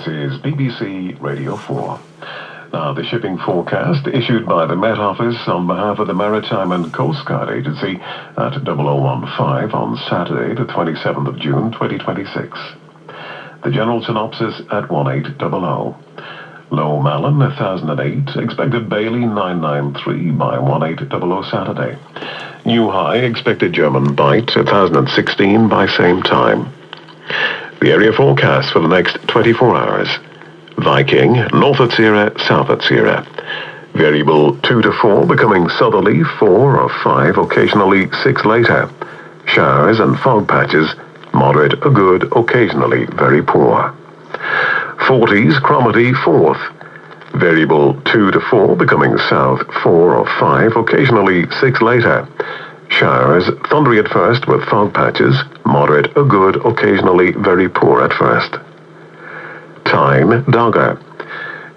is BBC Radio 4. Now, the shipping forecast issued by the Met Office on behalf of the Maritime and Coast Guard Agency at 0015 on Saturday, the 27th of June, 2026. The general synopsis at 1800. Low Malin, 1008. Expected Bailey, 993 by 1800 Saturday. New high, expected German Bight, 1016 by same time. The area forecast for the next 24 hours. Viking, north at Sierra, south at Sierra. Variable 2 to 4, becoming southerly 4 or 5, occasionally 6 later. Showers and fog patches, moderate or good, occasionally very poor. 40s, Cromarty 4th. Variable 2 to 4, becoming south 4 or 5, occasionally 6 later. Showers, thundery at first with fog patches, moderate or good, occasionally very poor at first. Tyne, Dogger.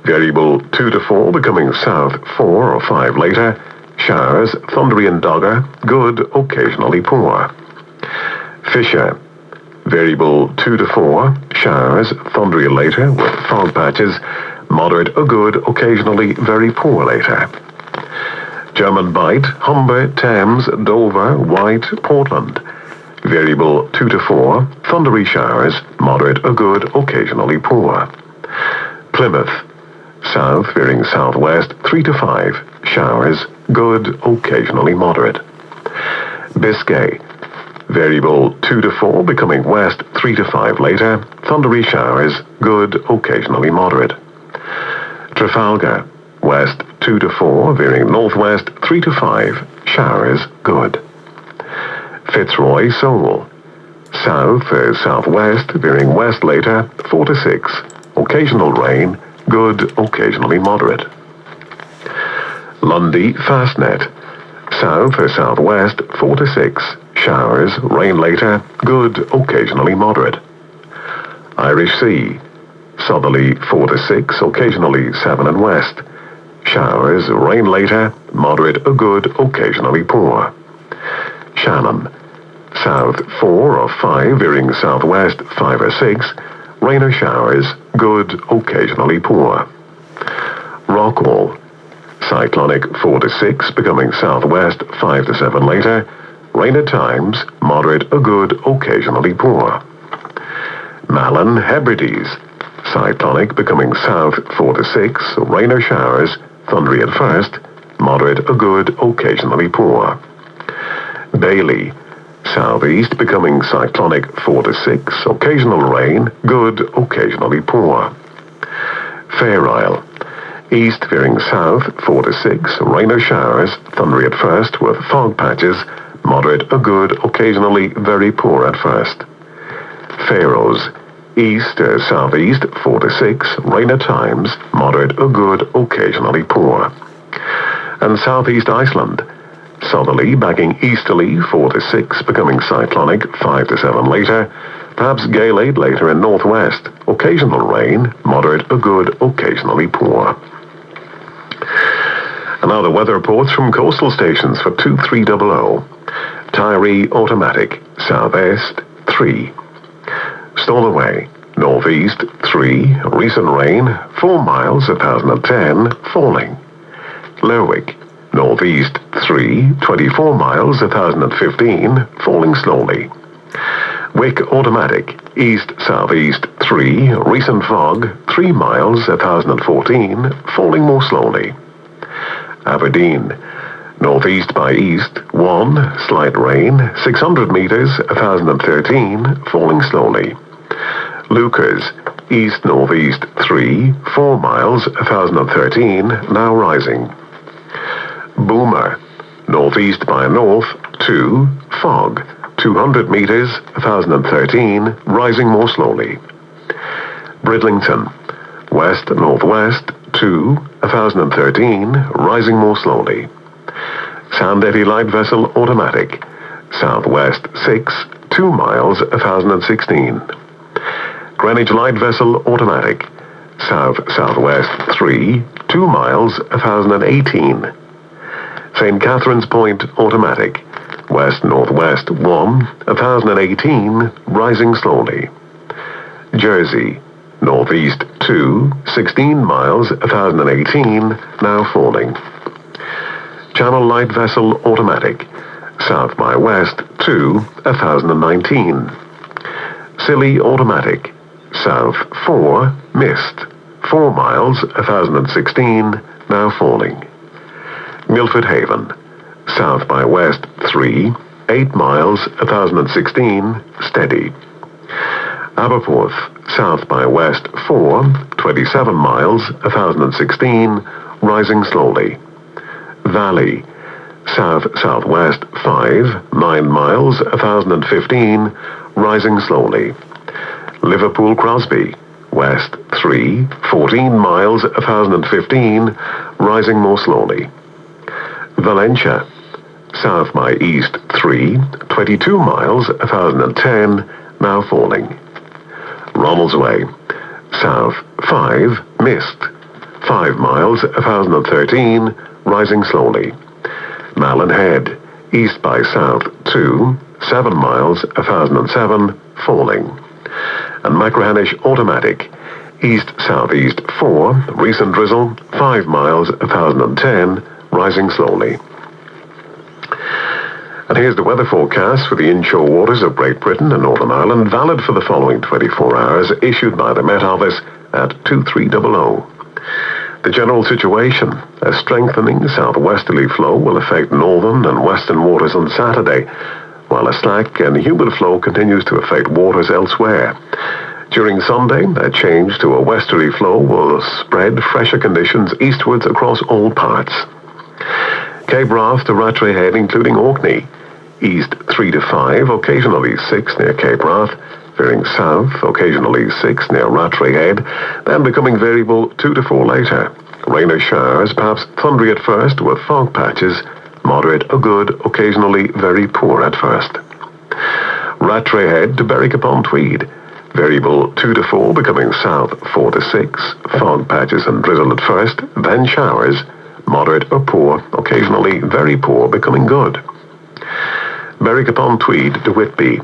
Variable 2 to 4, becoming south 4 or 5 later. Showers, thundery in Dogger, good, occasionally poor. Fisher. Variable 2 to 4, showers, thundery later with fog patches, moderate or good, occasionally very poor later. German Bight, Humber, Thames, Dover, White, Portland. Variable 2 to 4, thundery showers, moderate or good, occasionally poor. Plymouth, south veering southwest 3 to 5, showers, good, occasionally moderate. Biscay, variable 2 to 4, becoming west 3 to 5 later, thundery showers, good, occasionally moderate. Trafalgar, west 2 to 4, veering northwest 3 to 5, showers, good. Fitzroy, Seoul, south southwest, veering west later 4 to 6, occasional rain, good, occasionally moderate. Lundy, Fastnet, south southwest 4 to 6, showers, rain later, good, occasionally moderate. Irish Sea, southerly 4 to 6, occasionally 7 and west. Showers, rain later, moderate or good, occasionally poor. Shannon, south 4 or 5, veering southwest 5 or 6, rain or showers, good, occasionally poor. Rockall, cyclonic 4 to 6, becoming southwest 5 to 7 later, rain at times, moderate or good, occasionally poor. Malin, Hebrides, cyclonic becoming south 4 to 6, rain or showers, thundery at first, moderate or good, occasionally poor. Bailey, southeast becoming cyclonic 4 to 6, occasional rain, good, occasionally poor. Fair Isle, east veering south 4 to 6, rain or showers, thundery at first with fog patches, moderate or good, occasionally very poor at first. Faroes, east southeast 4 to 6, rain at times, moderate or good, occasionally poor. And southeast Iceland, southerly backing easterly 4 to 6, becoming cyclonic 5 to 7 later, perhaps gale later in northwest, occasional rain, moderate or good, occasionally poor. And now the weather reports from coastal stations for 2300. Tyree automatic, southeast 3. Stornoway, northeast 3, recent rain 4 miles 1010, falling. Lerwick, northeast 3, 24 miles 1015, falling slowly. Wick automatic, east-southeast 3, recent fog 3 miles 1014, falling more slowly. Aberdeen, northeast by east 1, slight rain 600 meters 1013, falling slowly. Lucas, east-northeast 3, 4 miles 1013, now rising. Boomer, northeast by north 2, fog 200 meters 1013, rising more slowly. Bridlington, west-northwest 2, 1013, rising more slowly. Sandetti light vessel automatic, southwest 6, 2 miles 1016. Greenwich light vessel automatic, south-southwest 3, 2 miles 1018. St. Catherine's Point automatic, west-northwest 1, 1018, rising slowly. Jersey, Northeast 2, 16 miles, 1018, now falling. Channel light vessel automatic. South by west 2, 1019. Scilly automatic. South 4, mist. 4 miles, 1016, now falling. Milford Haven. South by west 3, 8 miles, 1016, steady. Aberporth. South by west 4, 27 miles, 1016, rising slowly. Valley. South-southwest 5, 9 miles, 1015, rising slowly. Liverpool Crosby. West 3, 14 miles, 1015, rising more slowly. Valentia. South by east 3, 22 miles, 1010, now falling. Ronaldsway. South 5, mist. 5 miles, 1013, rising slowly. Malin Head. East by south 2, 7 miles, 1007, falling. And Machrihanish automatic. East-southeast 4, recent drizzle, 5 miles, 1010, rising slowly. And here's the weather forecast for the inshore waters of Great Britain and Northern Ireland, valid for the following 24 hours, issued by the Met Office at 2300. The general situation: a strengthening southwesterly flow will affect northern and western waters on Saturday, while a slack and humid flow continues to affect waters elsewhere. During Sunday, a change to a westerly flow will spread fresher conditions eastwards across all parts. Cape Wrath to Rattray Head, including Orkney. East 3 to 5, occasionally 6 near Cape Wrath. Veering south, occasionally 6 near Rattray Head, then becoming variable 2 to 4 later. Rain or showers, perhaps thundery at first, with fog patches, moderate or good, occasionally very poor at first. Rattray Head to Berwick upon Tweed. Variable 2 to 4, becoming south 4 to 6, fog patches and drizzle at first, then showers, moderate or poor, occasionally very poor, becoming good. Berwick upon Tweed to Whitby.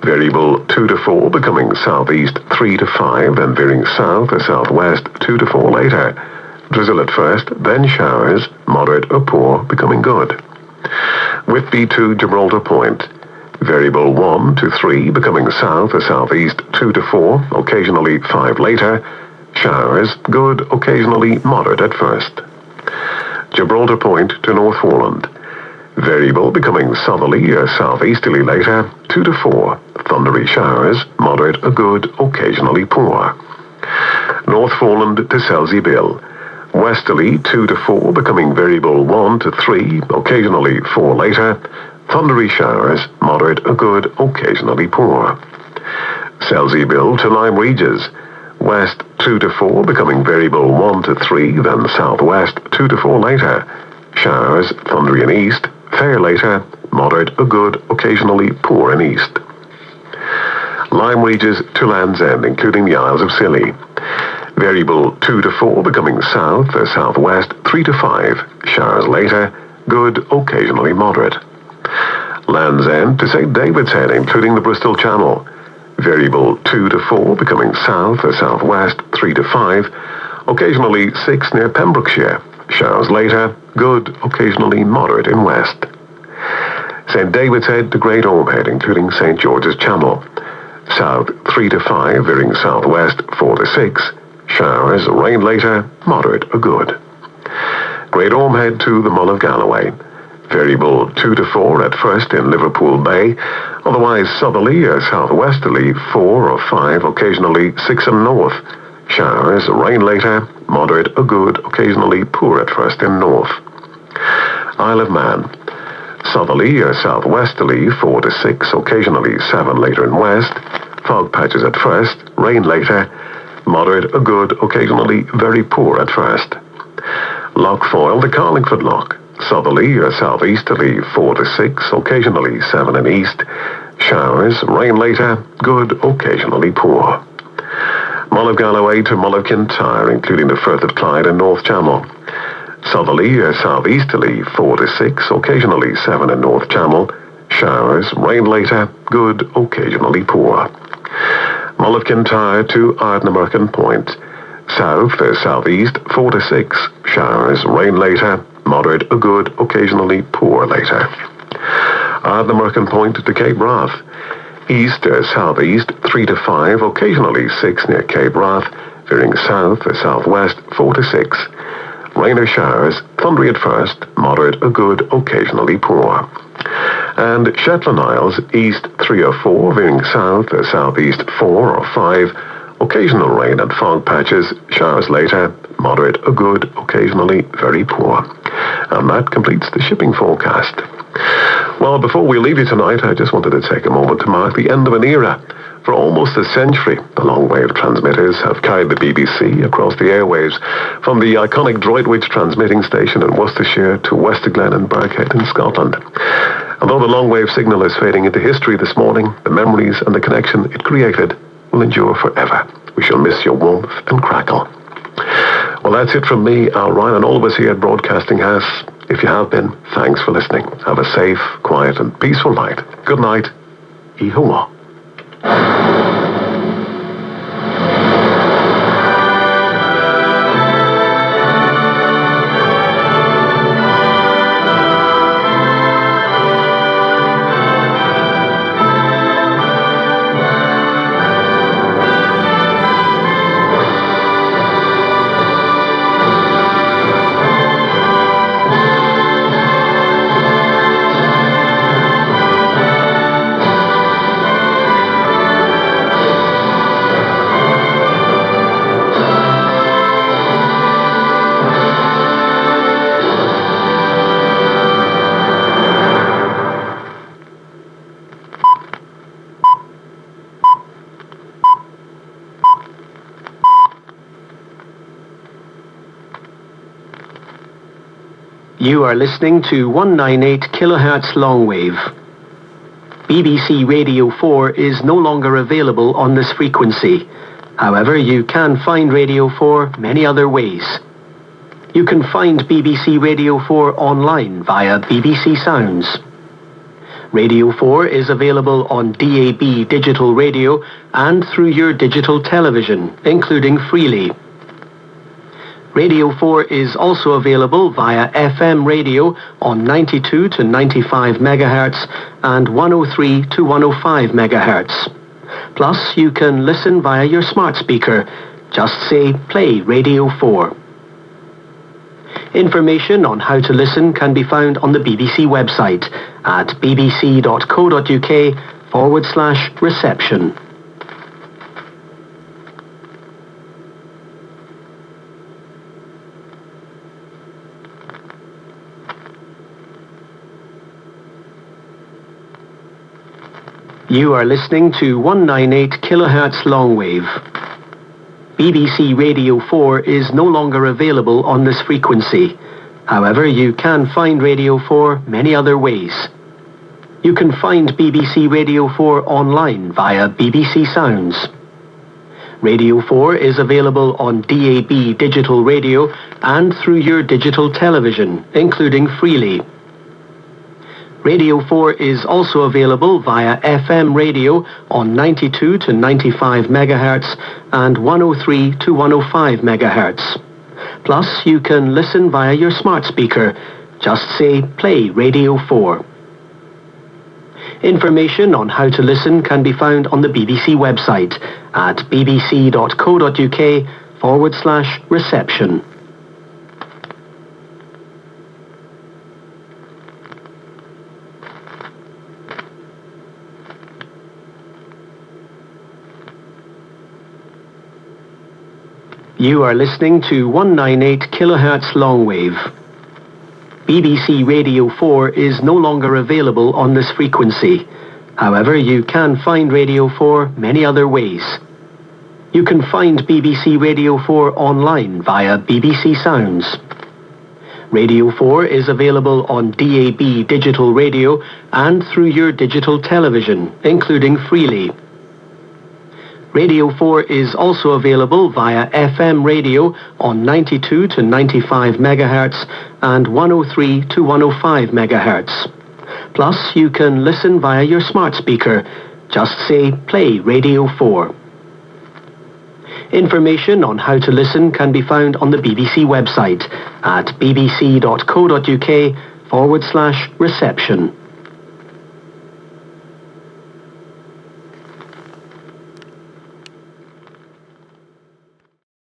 Variable 2 to 4, becoming southeast 3 to 5, then veering south or southwest 2 to 4 later. Drizzle at first, then showers, moderate or poor, becoming good. Whitby to Gibraltar Point. Variable 1 to 3, becoming south or southeast 2 to 4, occasionally 5 later. Showers, good, occasionally moderate at first. Gibraltar Point to North Foreland. Variable becoming southerly or southeasterly later, 2 to 4. Thundery showers, moderate or good, occasionally poor. North Foreland to Selsey Bill. Westerly 2 to 4, becoming variable 1 to 3, occasionally 4 later. Thundery showers, moderate or good, occasionally poor. Selsey Bill to Lyme Regis. West 2 to 4, becoming variable 1 to 3, then southwest 2 to 4 later. Showers, thundery in east, fair later, moderate or good, occasionally poor in east. Lyme Regis to Land's End, including the Isles of Scilly. Variable 2 to 4, becoming south or southwest 3 to 5. Showers later, good, occasionally moderate. Land's End to St. David's Head, including the Bristol Channel. Variable 2 to 4, becoming south or southwest 3 to 5. Occasionally 6 near Pembrokeshire. Showers later, good, occasionally moderate in west. St. David's Head to Great Orme Head, including St. George's Channel. South 3 to 5, veering southwest 4 to 6. Showers, rain later, moderate or good. Great Orme Head to the Mull of Galloway. Variable 2 to 4 at first in Liverpool Bay, otherwise southerly or southwesterly 4 or 5, occasionally 6 and north. Showers, rain later, moderate or good, occasionally poor at first in north. Isle of Man. Southerly or southwesterly 4 to 6, occasionally 7 later in west. Fog patches at first, rain later, moderate or good, occasionally very poor at first. Lochfoyle to Carlingford Loch. Southerly or southeasterly 4 to 6, occasionally 7 in east. Showers, rain later, good, occasionally poor. Mull of Galloway to Mull of Kintyre, including the Firth of Clyde and North Channel. Southerly or southeasterly 4 to 6, occasionally 7 in North Channel. Showers, rain later, good, occasionally poor. Mull of Kintyre to Ardnamurchan Point. South to southeast 4 to 6. Showers, rain later. Moderate or good, occasionally poor later. Ardnamurchan Point to Cape Wrath. East to southeast 3 to 5. Occasionally 6 near Cape Wrath. Veering south to southwest 4 to 6. Rain or showers, thundery at first, moderate or good, occasionally poor. And Shetland Isles, east 3 or 4, veering south to southeast 4 or 5, occasional rain and fog patches, showers later, moderate or good, occasionally very poor. And that completes the shipping forecast. Well, before we leave you tonight, I just wanted to take a moment to mark the end of an era. For almost a century, the longwave transmitters have carried the BBC across the airwaves, from the iconic Droitwich transmitting station in Worcestershire to Westerglen and Birkhead in Scotland. Although the longwave signal is fading into history this morning, the memories and the connection it created will endure forever. We shall miss your warmth and crackle. Well, that's it from me, Al Ryan, and all of us here at Broadcasting House. If you have been, thanks for listening. Have a safe, quiet, and peaceful night. Good night. Ihoa. You are listening to 198 kHz longwave. BBC Radio 4 is no longer available on this frequency. However, you can find Radio 4 many other ways. You can find BBC Radio 4 online via BBC Sounds. Radio 4 is available on DAB digital radio and through your digital television, including Freely. Radio 4 is also available via FM radio on 92 to 95 MHz and 103 to 105 MHz. Plus, you can listen via your smart speaker. Just say, play Radio 4. Information on how to listen can be found on the BBC website at bbc.co.uk/reception. You are listening to 198 kHz longwave. BBC Radio 4 is no longer available on this frequency. However, you can find Radio 4 many other ways. You can find BBC Radio 4 online via BBC Sounds. Radio 4 is available on DAB digital radio and through your digital television, including Freely. Radio 4 is also available via FM radio on 92 to 95 MHz and 103 to 105 MHz. Plus, you can listen via your smart speaker. Just say, play Radio 4. Information on how to listen can be found on the BBC website at bbc.co.uk/reception. You are listening to 198 kHz longwave. BBC Radio 4 is no longer available on this frequency. However, you can find Radio 4 many other ways. You can find BBC Radio 4 online via BBC Sounds. Radio 4 is available on DAB digital radio and through your digital television, including Freely. Radio 4 is also available via FM radio on 92 to 95 MHz and 103 to 105 MHz. Plus, you can listen via your smart speaker. Just say, play Radio 4. Information on how to listen can be found on the BBC website at bbc.co.uk/reception.